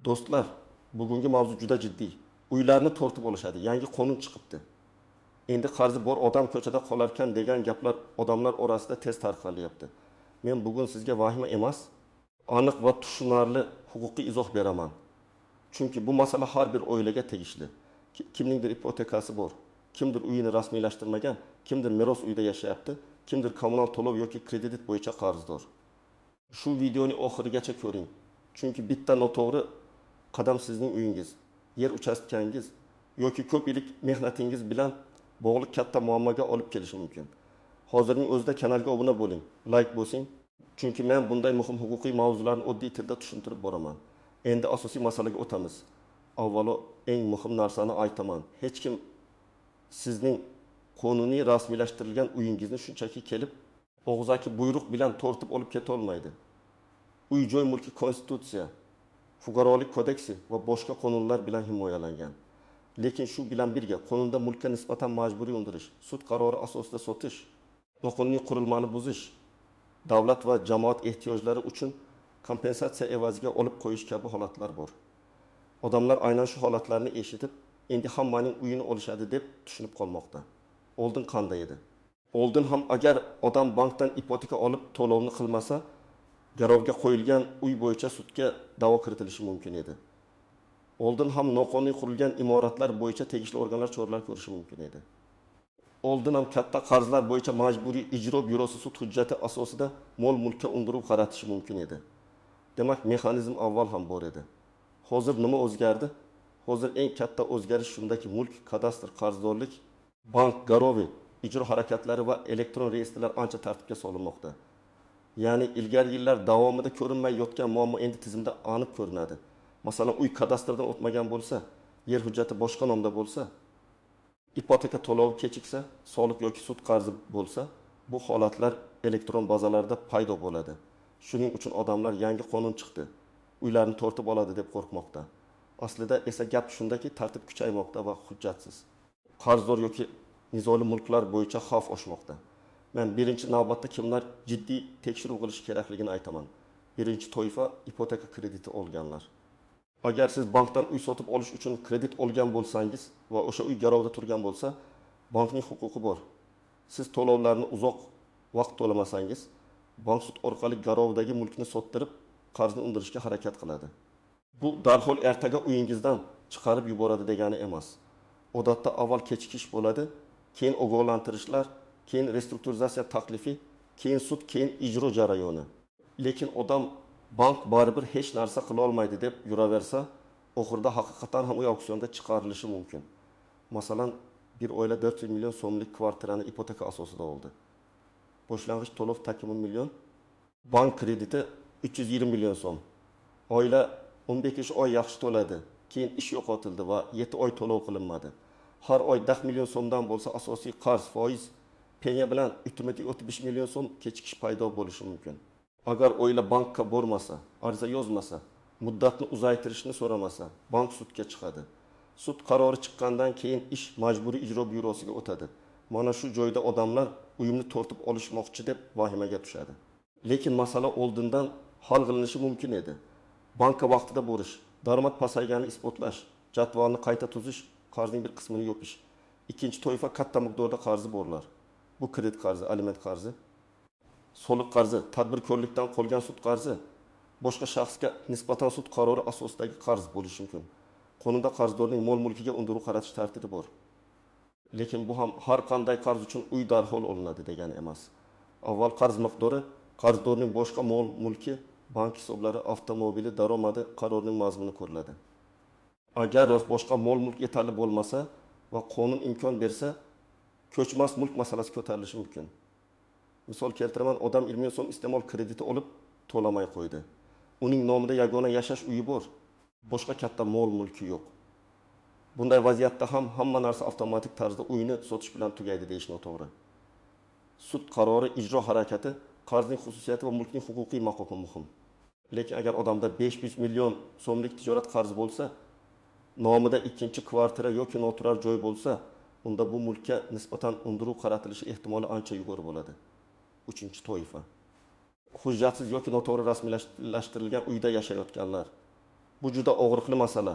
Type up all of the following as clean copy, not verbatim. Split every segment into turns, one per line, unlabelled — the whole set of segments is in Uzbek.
Do'stlar, bugungi mavzu juda jiddiy. Uylarni tortib olishadi. Yangi qonun chiqibdi. Endi qarzi bor odam ko'chada qolarkan degan gaplar odamlar orasida tez tarqalyapti. Men bugun sizga vahima emas, aniq va tushunarli huquqiy izoh beraman. Chunki bu masala har bir oilaga tegishli. Kimningdir ipotekasi bor, kimdir uyini rasmiylashtirmagan, kimdir meros uyda yashayapti, kimdir kommunal to'lov yoki kredit bo'yicha qarzdor. Shu videoni oxirigacha ko'ring. Chunki bitta noto'g'ri qadam sizning uyingiz, yer uchastkangiz yoki ko'p yillik mehnatingiz bilan bog'liq katta muammoga olib kelishi mumkin. Hozirning o'zida kanalga obuna bo'ling, like bosing. Chunki men bunday muhim huquqiy mavzularni oddiy tilda tushuntirib boraman. Endi asosiy masalaga o'tamiz. Avvalo eng muhim narsani aytaman. Hech kim sizning qonuniy rasmiylashtirilgan uyingizni shunchaki kelib og'zaki buyruq bilan tortib olib keta olmaydi. Uy-joy mulki konstitutsiya, fuqarolik kodeksi va boshqa qonunlar bilan himoyalangan. Lekin shu bilan birga qonunda mulkka nisbatan majburiy undirish, sud qarori asosida sotish, noqonuniy qurilmani buzish, davlat va jamoat ehtiyojlari uchun kompensatsiya evaziga olib qo'yish kabi holatlar bor. Odamlar aynan shu holatlarni eshitib, endi hammaning uyini olishadi deb tushunib qolmoqda. Oldin qanday edi? Oldin ham agar odam bankdan ipoteka olib to'lovni qilmasa, garovga qo'yilgan uy bo'yicha sudga da'vo kiritilishi mumkin edi. Oldin ham noqonuniy qurilgan imoratlar bo'yicha tegishli organlar choralar ko'rishi mumkin edi. Oldin ham katta qarzlar bo'yicha majburiy ijro byurosi sud hujjati asosida mol-mulkka undiruv qaratishi mumkin edi. Demak, mexanizm avval ham bor edi. Hozir nima o'zgardi? Hozir eng katta o'zgarish shundaki, mulk, kadastr, qarzdorlik, bank, garovi, ijro harakatlari va elektron reyestrlar ancha tartibga solinmoqda. Ya'ni ilgari yillar davomida ko'rinmay yotgan muammo endi tizimda aniq ko'rinadi. Masalan, uy kadastrdan o'tmagan bo'lsa, yer hujjati boshqa nomda bo'lsa, ipoteka to'lovi kechiksa, soliq yoki sud qarzi bo'lsa, bu holatlar elektron bazalarda paydo bo'ladi. Shuning uchun odamlar yangi qonun chiqdi, uylarni tortib oladi deb qo'rqmoqda. Aslida esa gap shundaki, tartib kuchaymoqda va hujjatsiz qarzdor yoki nizoli mulklar bo'yicha xavf oshmoqda. Men birinchi navbatda kimlar jiddiy tekshiruv qilish kerakligini aytaman. Birinchi toifa ipoteka krediti olganlar. Agar siz bankdan uy sotib olish uchun kredit olgan bo'lsangiz va o'sha uy garovda turgan bo'lsa, bankning huquqi bor. Siz to'lovlarni uzoq vaqt to'lamasangiz, bank sud orqali garovdagi mulkni sottirib, qarzni undirishga harakat qiladi. Bu darhol ertaga uyingizdan chiqarib yuboradi degani emas. Odatda avval kechikish bo'ladi, keyin ogohlantirishlar, keyin restrukturizatsiya taklifi, keyin sud, keyin ijro jarayoni. Lekin odam bank baribir hech narsa qila olmaydi deb yuraversa, oxirida haqiqatan ham uy auksionda chiqarilishi mumkin. Masalan, bir oila 400 million so'mlik kvartirani ipoteka asosida oldi. Boshlang'ich to'lov takimi million, bank krediti 320 million so'm. Oila 15 oy yaxshi to'ladi, keyin ish yo'qotildi va 7 oy to'lov qilinmadi. Har oy 10 million so'mdan bo'lsa, asosiy qarz, foiz, penya bilan 35 million so'm kechikish paydo bo'lishi mumkin. Agar oila bankka bormasa, ariza yozmasa, muddatni uzaytirishni so'ramasa, bank sudga chiqadi. Sud qarori chiqqandan keyin ish majburiy ijro byurosiga o'tadi. Mana shu joyda odamlar uyimni tortib olishmoqchi deb vahimaga tushadi. Lekin masala oldindan hal qilinishi mumkin edi. Bankka vaqtida borish, daromad pasayganini isbotlash, jadvalni qayta tuzish, qarzning bir qismini yopish. Ikkinchi toifa katta miqdorda qarzi borlar. Bu kredit qarzi, aliment qarzi, soliq qarzi, tadbirkorlikdan qolgan sud qarzi, boshqa shaxsga nisbatan sud qarori asosidagi qarz bo'lishi mumkin. Qonunda qarzdorning mol-mulkiga undiruv qaratish tartibi bor. Lekin bu ham har qanday qarz uchun uy darhol olinadi degani emas. Avval qarz miqdori, qarzdorning boshqa mol-mulki, bank hisoblari, avtomobili, daromadi, qarorning mazmuni ko'riladi. Agar boshqa mol-mulk yetarli bo'lmasa va qonun imkon bersa, ko'chmas mulk masalasi ko'tarilishi mumkin. Misol keltiraman, odam 20 million so'm iste'mol krediti olib to'lamay qo'ydi. Uning nomida yagona yashash uyi bor, boshqa katta mol-mulki yo'q. Bunday vaziyatda ham hamma narsa avtomatik tarzda uyni sotish bilan tugaydi deyish noto'g'ri. Sud qarori, ijro harakati, qarzning xususiyati va mulkning huquqiy maqomi muhim. Lekin agar odamda 500 million so'mlik tijorat qarzi bo'lsa, nomida ikkinchi kvartira yoki noturar joy bo'lsa, unda bu mulkka nisbatan undiruv qaratilishi ehtimoli ancha yuqori bo'ladi. Uchinchi toifa. Hujjatsiz yoki noto'g'ri rasmiylashtirilgan uyda yashayotganlar. Bu juda og'riqli masala.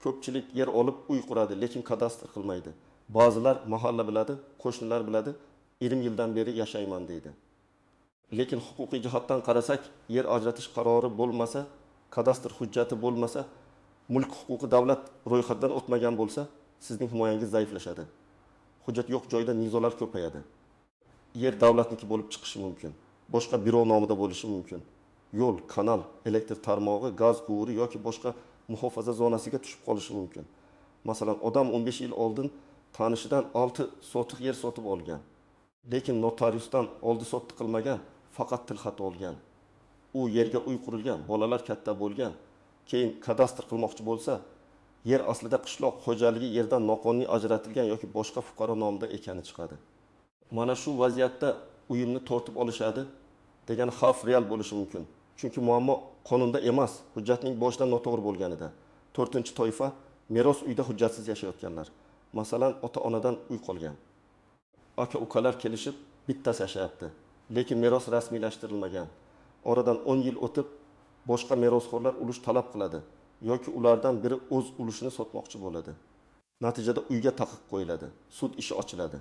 Ko'pchilik yer olib uy quradi, lekin kadastr qilmaydi. Ba'zilar mahalla biladi, qo'shnilar biladi, 20 yildan beri yashayman deydi. Lekin huquqiy jihatdan qarasak, yer ajratish qarori bo'lmasa, kadastr hujjati bo'lmasa, mulk huquqi davlat ro'yxatidan o'tmagan bo'lsa, sizning himoyangiz zaiflashadi. Hujjat yo'q joyda nizolar ko'payadi. Yer davlatniki bo'lib chiqishi mumkin. Boshqa biro nomida bo'lishi mumkin. Yo'l, kanal, elektr tarmog'i, gaz quvuri yoki boshqa muhofaza zonasiga tushib qolishi mumkin. Masalan, odam 15 yil oldin tanishidan 6 sotiq yer sotib olgan. Lekin notariusdan oldi sotdi qilmagan, faqat tilxat olgan. U yerga uy qurilgan, bolalar katta bo'lgan. Keyin kadastr qilmoqchi bo'lsa, yer aslida qishloq xo'jaligi yerdan noqonuniy ajratilgan yoki boshqa fuqaro nomida ekani chiqadi. Mana shu vaziyatda uyimni tortib olishadi degan xavf real bo'lishi mumkin. Chunki muammo qonunda emas, hujjatning boshidan noto'g'ri bo'lganida. 4-toifa meros uyda hujjatsiz yashayotganlar. Masalan, ota-onadan uy qolgan. Aka-ukalar kelishib bittasi yashayapti, lekin meros rasmiylashtirilmagan. Oradan 10 yil o'tib boshqa merosxo'rlar ulush talab qiladi yoki ulardan biri o'z ulushini sotmoqchi bo'ladi. Natijada uyga taqiq qo'yiladi, sud ishi ochiladi.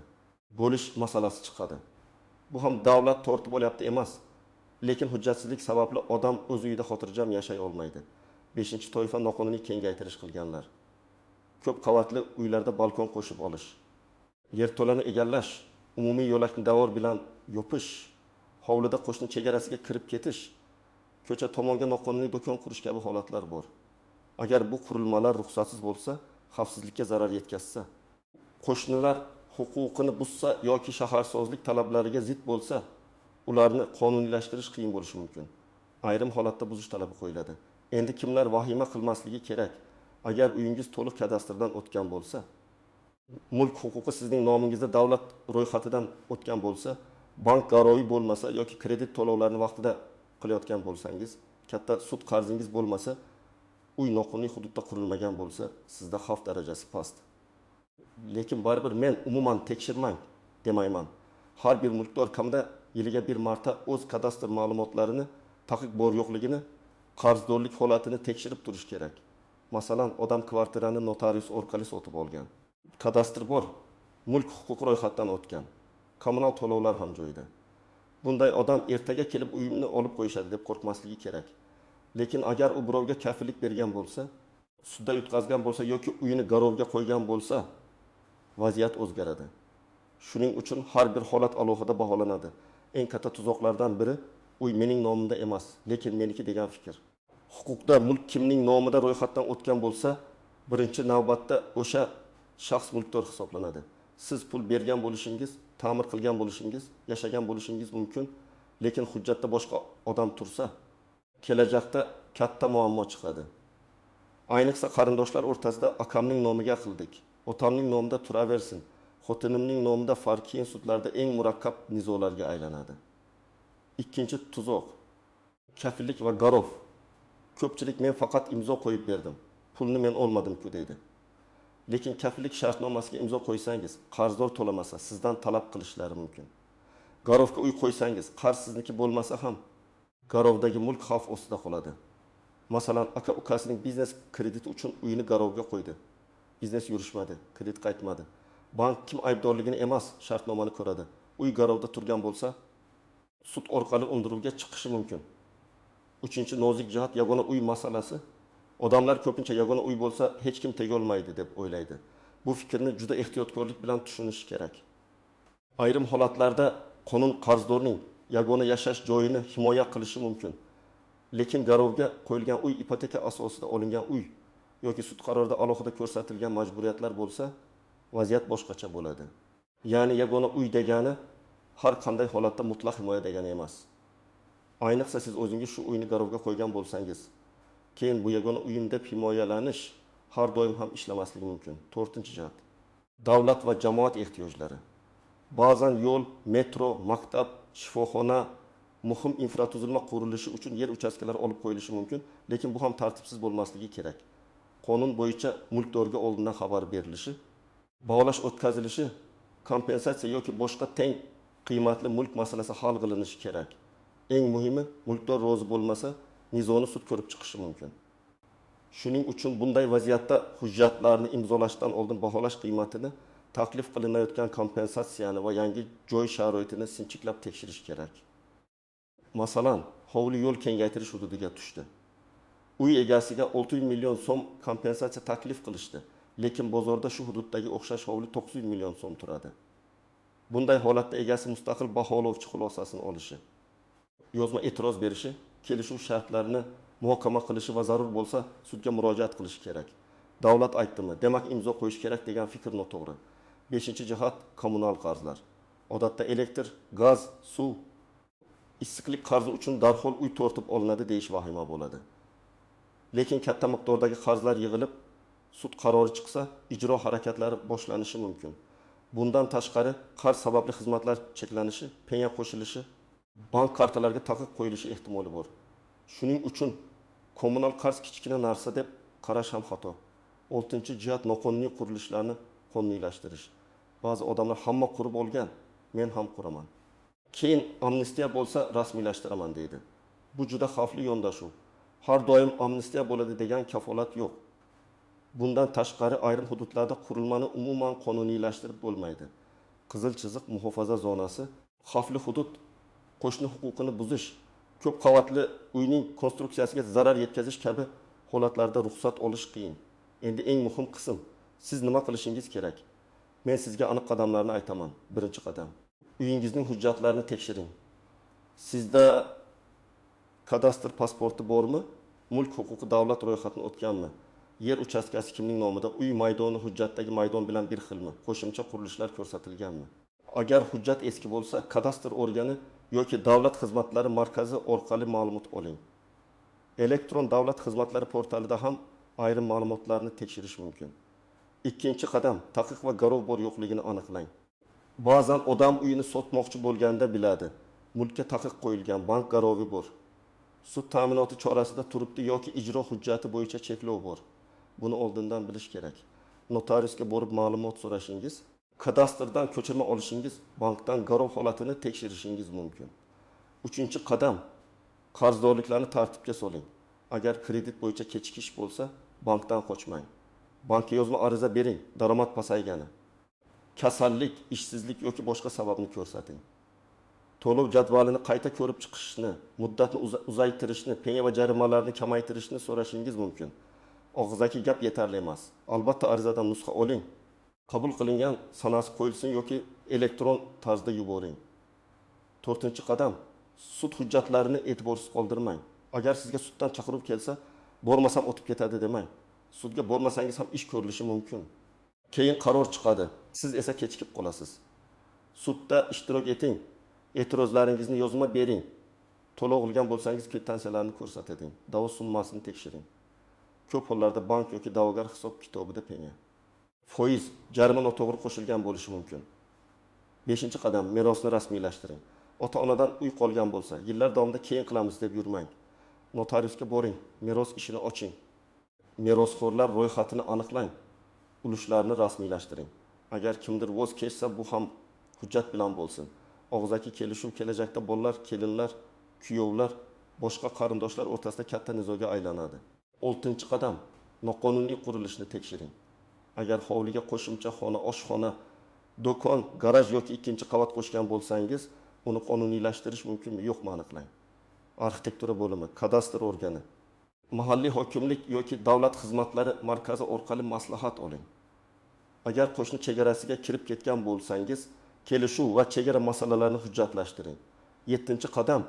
Bo'lish masalasi chiqadi. Bu ham davlat tortib olyapti emas, lekin hujjatsizlik sababli odam o'z uyida xotirjam yashay olmaydi. 5-toifa noqonuniy kengaytirish qilganlar. Ko'p qavatli uylarda balkon qo'shib olish, yerto'lani egallash, umumiy yo'lakni davor bilan yopish, hovlida qo'shni chegarasiga kirib ketish, ko'cha tomonga noqonuniy do'kon qurish kabi holatlar bor. Agar bu qurilmalar ruxsatsiz bo'lsa, xavfsizlikka zarar yetkazsa, qo'shnilar huquqini buzsa yoki shaharsozlik talablariga zid bo'lsa, ularni qonuniylashtirish qiyin bo'lishi mumkin. Ayrim holatda buzish talabi qo'yiladi. Endi kimlar vahima qilmasligi kerak? Agar uyingiz to'liq kadastrdan o'tgan bo'lsa, mulk huquqi sizning nomingizda davlat ro'yxatidan o'tgan bo'lsa, bank garovi bo'lmasa yoki kredit to'lovlarini vaqtida qilayotgan bo'lsangiz, katta sud qarzingiz bo'lmasa, uy noqonuniy hududda qurilmagan bo'lsa, sizda xavf darajasi past. Lekin baribir men umuman tekshirmang demayman. Har bir mulkdor kamida yiliga bir marta o'z kadastr ma'lumotlarini, taqiq bor yo'qligini, qarzdorlik holatini tekshirib turish kerak. Masalan, odam kvartirani notarius orqali sotib olgan. Kadastr bor, mulk huquqi ro'yxatdan o'tgan. Kommunal to'lovlar ham joyida. Bunday odam ertaga kelib uyimni olib qo'yishadi deb qo'rqmasligi kerak. Lekin agar u birovga kafillik bergan bo'lsa, sudda yutqazgan bo'lsa yoki uyini garovga qo'ygan bo'lsa, vaziyat o'zgaradi. Shuning uchun har bir holat alohida baholanadi. Eng katta tuzoqlardan biri uy mening nomimda emas, lekin meniki degan fikr. Huquqda mulk kimning nomida ro'yxatdan o'tgan bo'lsa, birinchi navbatda o'sha shaxs mulkdor hisoblanadi. Siz pul bergan bo'lishingiz, ta'mir qilgan bo'lishingiz, yashagan bo'lishingiz mumkin, lekin hujjatda boshqa odam tursa, kelajakda katta muammo chiqadi. Ayniqsa qarindoshlar o'rtasida akamning nomiga qildik, otamning nomida turaversin, xotinimning nomida farqiy sudlarda eng murakkab nizolarga aylanadi. Ikkinchi tuzoq, kafillik va garov. Ko'pchilik men faqat imzo qo'yib berdim, pulni men olmadim-ku deydi. Lekin kafillik shartnomasiga imzo qo'ysangiz, qarzdor to'lamasa, sizdan talab qilishlari mumkin. Garovga uy qo'ysangiz, qarz sizniki bo'lmasa ham, garovdagi mulk xavf ostida qoladi. Masalan, aka-ukasining biznes krediti uchun uyini garovga qo'ydi. Biznes yurishmadi, kredit qaytmadi. Bank kim aybdorligini emas, shartnomani ko'radi. Uy garovda turgan bo'lsa, sud orqali undiruvga chiqishi mumkin. Uchinchi nozik jihat yagona uy masalasi. Odamlar ko'pincha yagona uy bo'lsa, hech kim tegolmaydi deb o'ylaydi. Bu fikrni juda ehtiyotkorlik bilan tushunish kerak. Ayrim holatlarda qonun qarzdorning yagona yashash joyini himoya qilishi mumkin. Lekin garovga qo'yilgan uy ipoteka asosida olingan uy yoki sud qarorida alohida ko'rsatilgan majburiyatlar bo'lsa, vaziyat boshqacha bo'ladi. Ya'ni yagona uy degani har qanday holatda mutlaq himoya degani emas. Ayniqsa siz o'zingiz shu uyni garovga qo'ygan bo'lsangiz, keyin bu yagona uyim deb himoyalanish har doim ham ishlamasligi mumkin. 4-jihat. Davlat va jamoat ehtiyojlari. Ba'zan yo'l, metro, maktab, shifoxona, muhim infratuzilma qurilishi uchun yer uchastkalari olib qo'yilishi mumkin, lekin bu ham tartibsiz bo'lmasligi kerak. Qonun bo'yicha mulkdorga oldindan xabar berilishi, bog'lash o'tkazilishi, kompensatsiya yoki boshqa teng qiymatli mulk masalasi hal qilinishi kerak. Eng muhimi, mulkdor rozi bo'lmasa, nizoni sud ko'rib chiqishi mumkin. Shuning uchun bunday vaziyatda hujjatlarni imzolashdan oldin baholash qiymatini, taklif qilinayotgan kompensatsiyani va yangi joy sharoitini sinchiklab tekshirish kerak. Masalan, hovli yo'l kengaytirish hududiga tushdi. Uy egasiga 600 million so'm kompensatsiya taklif qilishdi, lekin bozorda shu hududdagi o'xshash hovli 900 million so'm turadi. Bunday holatda egasi mustaqil baholovchi xulosasini olishi, yozma e'tiroz berishi, kelishuv shartlarini muhokama qilishi va zarur bo'lsa sudga murojaat qilishi kerak. Davlat aytdimi, demak imzo qo'yish kerak degan fikr noto'g'ri. 5-jihat kommunal qarzlar. Odatda elektr, gaz, suv, issiqlik qarzi uchun darhol uy tortib olinadi deyish vahima bo'ladi. Lekin katta miqdordagi qarzlar yig'ilib, sud qarori chiqsa, ijro harakatlari boshlanishi mumkin. Bundan tashqari, qarz sababli xizmatlar cheklanishi, penya qo'shilishi, bank kartalariga taqiq qo'yilishi ehtimoli bor. Shuning uchun kommunal qarz kichkina narsa deb qarash ham xato. 6-jihat noqonuniy qurilishlarni qonuniylashtirish. Ba'zi odamlar hamma qurib olgan, men ham quraman. Keyin amnistiya bo'lsa rasmiylashtiraman deydi. Bu juda xavfli yondashuv. Har doim amnistiya bo'ladi degan kafolat yo'q. Bundan tashqari ayrim hududlarda qurilmani umuman qonuniylashtirib bo'lmaydi. Qizil chiziq muhofaza zonasi, xavfli hudud, qo'shni huquqini buzish, ko'p qavatli uyning konstruksiyasiga zarar yetkazish kabi holatlarda ruxsat olish qiyin. Endi eng muhim qism, siz nima qilishingiz kerak? Men sizga aniq qadamlarni aytaman. Birinchi qadam, uyingizning hujjatlarini tekshiring. Sizda kadastr pasporti bormi? Mulk huquqi davlat ro'yxatini o'tganmi? Yer uchastkasi kimning nomida? Uy maydoni hujjatdagi maydon bilan bir xilmi? Qo'shimcha qurilishlar ko'rsatilganmi? Agar hujjat eski bo'lsa, kadastr organi yoki davlat xizmatlari markazi orqali ma'lumot oling. Elektron davlat xizmatlari portalida ham ayrim ma'lumotlarni tekshirish mumkin. Ikkinchi qadam, taqiq va garov bor yo'qligini aniqlang. Ba'zan odam uyini sotmoqchi bo'lganda biladi. Mulkka taqiq qo'yilgan, bank garovi bor. Sud ta'minoti chorasida turibdi yoki ijro hujjati bo'yicha cheklov bor. Buni oldindan bilish kerak. Notariusga borib ma'lumot so'rashingiz, kadastrdan ko'chirma olishingiz, bankdan garov holatini tekshirishingiz mumkin. Uchinchi qadam, qarzdorliklarni tartibga soling. Agar kredit bo'yicha kechikish bo'lsa, bankdan qochmang. Bankka yozma ariza bering, daromad pasaygani. Kasallik, ishsizlik yoki boshqa sababni ko'rsating. To'lov jadvalini qayta ko'rib chiqishni, muddatni uzaytirishni, penya va jarimalarni kamaytirishni so'rashingiz mumkin. Og'zaki gap yetarli emas. Albatta arizadan nusxa oling. Qabul qilingan sanasi qo'yilsin yoki elektron tarzda yuboring. 4-qadam, sud hujjatlarini e'tiborsiz qoldirmang. Agar sizga suddan chaqiruv kelsa, bormasam o'tib ketadi demang. Sudga bormasangiz ham ish ko'rilishi mumkin. Keyin qaror chiqadi, siz esa kechikib qolasiz. Sudda ishtirok eting. E'tirozlaringizni yozma bering. To'lov qilgan bo'lsangiz kvitansiyalarni ko'rsating. Da'vo summasini tekshiring. Ko'p hollarda bank yoki da'vogar hisob kitobida penya. Foiz, jarima noto'g'ri qo'shilgan bo'lishi mumkin. 5-qadam, merosni rasmiylashtiring. Ota-onadan uy qolgan bo'lsa, yillar davomida keyin qilamiz deb yurmang. Notariusga boring, meros ishini oching. Merosxo'rlar ro'yxatini aniqlang. Ulushlarni rasmiylashtiring. Agar kimdir voz kechsa, bu ham hujjat bilan bo'lsin. Og'zaki kelishuv kelajakda bolalar, kelinlar, kuyovlar, boshqa qarindoshlar o'rtasida katta nizoga aylanadi. 6-qadam, noqonuniy qurilishni tekshiring. Agar hovliga qo'shimcha xona, oshxona, do'kon, garaj yoki 2-qavat qo'shgan bo'lsangiz, uni qonuniylashtirish mumkinmi, yo'qmi aniqlang. Arxitektura bo'limi, kadastr organi, mahalliy hokimlik yoki davlat xizmatlari markazi orqali maslahat oling. Agar qo'shni chegarasiga kirib ketgan bo'lsangiz, kelishuv va chegara masalalarini hujjatlashtiring. 7-qadam,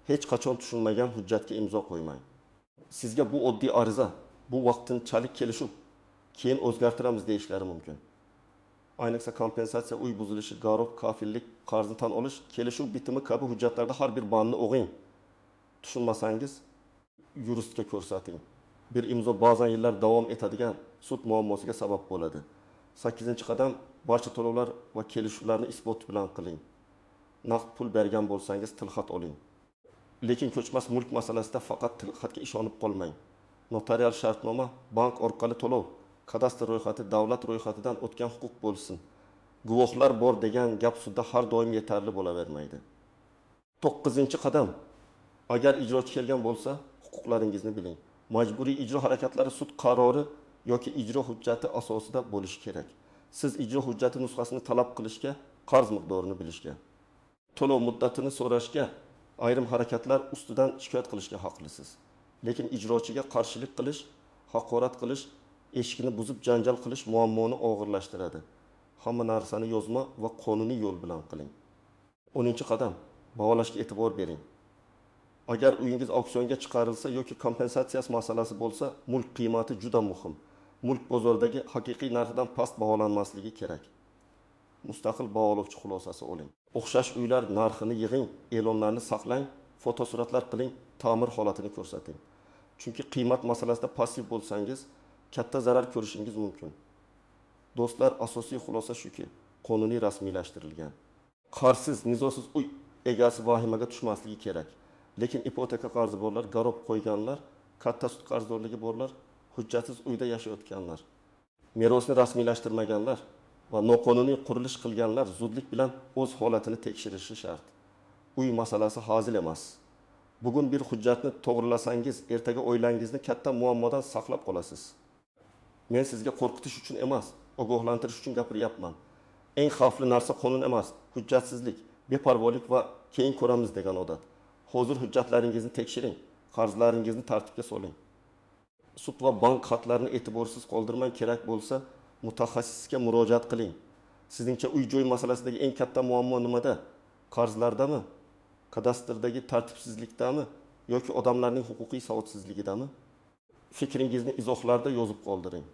hech qachon tushunmagan hujjatga imzo qo'ymang. Sizga bu oddiy ariza, bu vaqtinchalik kelishuv, keyin o'zgartiramiz deyishlari mumkin. Ayniqsa kompensatsiya, uy buzilishi, garov, kafillik, qarzni tan olish, kelishuv bitimi kabi hujjatlarda har bir bandni o'qing. Tushunmasangiz, yuristga ko'rsating. Bir imzo ba'zan yillar davom etadigan sud muammosiga sabab bo'ladi. 8-qadam, barcha to'lovlar va kelishuvlarni isbot bilan qiling. Naqd pul bergan bo'lsangiz, tilxat oling. Lekin ko'chmas mulk masalasida faqat tilxatga ishonib qolmang. Notarial shartnoma, bank orqali to'lov, kadastr ro'yxati davlat ro'yxatidan o'tgan huquq bo'lsin. Guvohlar bor degan gap sudda har doim yetarli bo'lavermaydi. 9-qadam, agar ijrochi kelgan bo'lsa, huquqlaringizni biling. Majburiy ijro harakatlari sud qarori yoki ijro hujjati asosida bo'lishi kerak. Siz ijro hujjati nusxasini talab qilishga, qarz miqdorini bilishga, to'lov muddatini so'rashga, ayrim harakatlar ustidan shikoyat qilishga haqlisiz. Lekin ijrochiga qarshilik qilish, haqorat qilish, eshikni buzib janjal qilish muammoni og'irlashtiradi. Hamma narsani yozma va qonuniy yo'l bilan qiling. 10-qadam, baholashga e'tibor bering. Agar uyingiz auksionga chiqarilsa yoki kompensatsiyasi masalasi bo'lsa, mulk qiymati juda muhim. Mulk bozoridagi haqiqiy narxidan past baholanmasligi kerak. Mustaqil baholovchi xulosasi oling. O'xshash uylar narxini yig'ing, e'lonlarni saqlang, fotosuratlar qiling, ta'mir holatini ko'rsating. Chunki qiymat masalasida passiv bo'lsangiz, katta zarar ko'rishingiz mumkin. Do'stlar, asosiy xulosa shuki, qonuniy rasmiylashtirilgan. Qarsiz, nizosiz uy egasi vahimaga tushmasligi kerak. Lekin ipoteka qarzi borlar, garob qo'yganlar, katta sud qarzdorligi borlar, hujjatsiz uyda yashayotganlar, merosni rasmiylashtirmaganlar va noqonuniy qurilish qilganlar zudlik bilan o'z holatini tekshirishi shart. Uy masalasi hazil emas. Bugun bir hujjatni to'g'rilasangiz, ertaga oilangizni katta muammodan saqlab qolasiz. Men sizga qo'rqitish uchun emas, ogohlantirish uchun gapiryapman. Eng xavfli narsa qonun emas, hujjatsizlik, beparvolik va keyin ko'ramiz degan odat. Hozir hujjatlaringizni tekshiring, qarzlaringizni tartibga soling. Sud va bank xatlarini e'tiborsiz qoldirmang, kerak bo'lsa mutaxassisga murojaat qiling. Sizningcha uy-joy masalasidagi eng katta muammo nimada? Qarzlardami? Kadastrdagi tartibsizlikdami yoki odamlarning huquqiy savodsizligidami? Fikringizni izohlarda yozib qoldiring.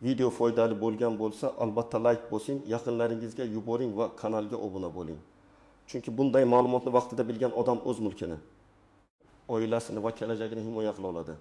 Video foydali bo'lgan bo'lsa, albatta like bosing, yaqinlaringizga yuboring va kanalga obuna bo'ling. Chunki bunday ma'lumotni vaqtida bilgan odam o'z mulkini, oilasini va kelajagini himoya qila oladi.